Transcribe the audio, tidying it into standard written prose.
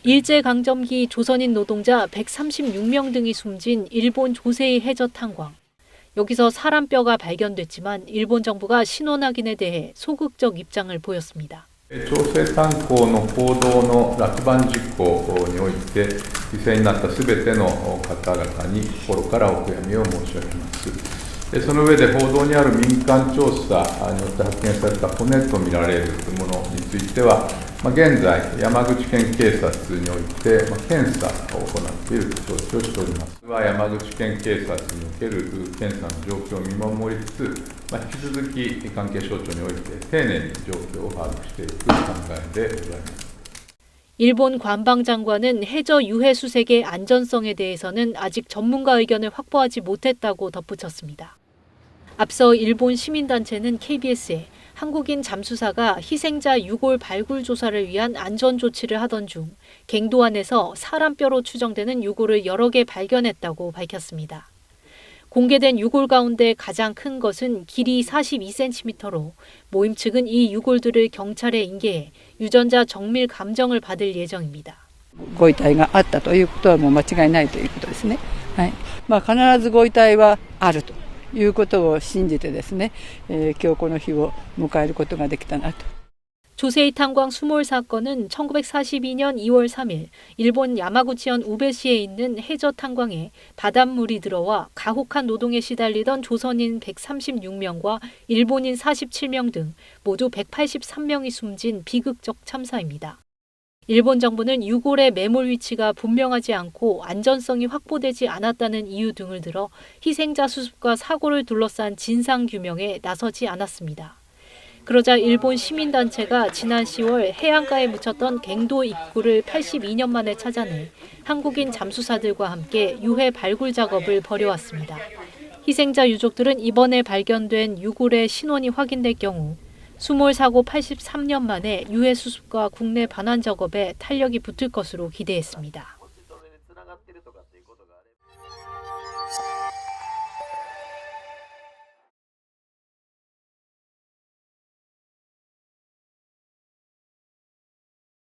일제강점기 조선인 노동자 136명 등이 숨진 일본 조세이 해저 탄광. 여기서 사람뼈가 발견됐지만 일본 정부가 신원 확인에 대해 소극적 입장을 보였습니다. 朝鮮炭鉱の報道の落盤事故において犠牲になったすべての方々に心からお悔やみを申し上げます。その上で報道にある民間調査によって発見された骨とみられるものについては、現在、山口県警察において検査を行っていると承知をしております。山口県警察における検査の状況を見守りつつ、引き続き関係省庁において丁寧に状況を把握していく考えでございます。 일본 관방장관은 해저 유해 수색의 안전성에 대해서는 아직 전문가 의견을 확보하지 못했다고 덧붙였습니다. 앞서 일본 시민단체는 KBS에 한국인 잠수사가 희생자 유골 발굴 조사를 위한 안전 조치를 하던 중 갱도안에서 사람뼈로 추정되는 유골을 여러 개 발견했다고 밝혔습니다. 공개된 유골 가운데 가장 큰 것은 길이 42cm로 모임 측은 이 유골들을 경찰에 인계해 유전자 정밀 감정을 받을 예정입니다. ご遺体があったということはもう間違いないということですね。はい。必ずご遺体はあるということを信じてですね、今日この日を迎えることができたなと。 조세이 탄광 수몰 사건은 1942년 2월 3일 일본 야마구치현 우베시에 있는 해저 탄광에 바닷물이 들어와 가혹한 노동에 시달리던 조선인 136명과 일본인 47명 등 모두 183명이 숨진 비극적 참사입니다. 일본 정부는 유골의 매몰 위치가 분명하지 않고 안전성이 확보되지 않았다는 이유 등을 들어 희생자 수습과 사고를 둘러싼 진상규명에 나서지 않았습니다. 그러자 일본 시민단체가 지난 10월 해안가에 묻혔던 갱도 입구를 82년 만에 찾아내 한국인 잠수사들과 함께 유해 발굴 작업을 벌여왔습니다. 희생자 유족들은 이번에 발견된 유골의 신원이 확인될 경우 수몰 사고 83년 만에 유해 수습과 국내 반환 작업에 탄력이 붙을 것으로 기대했습니다.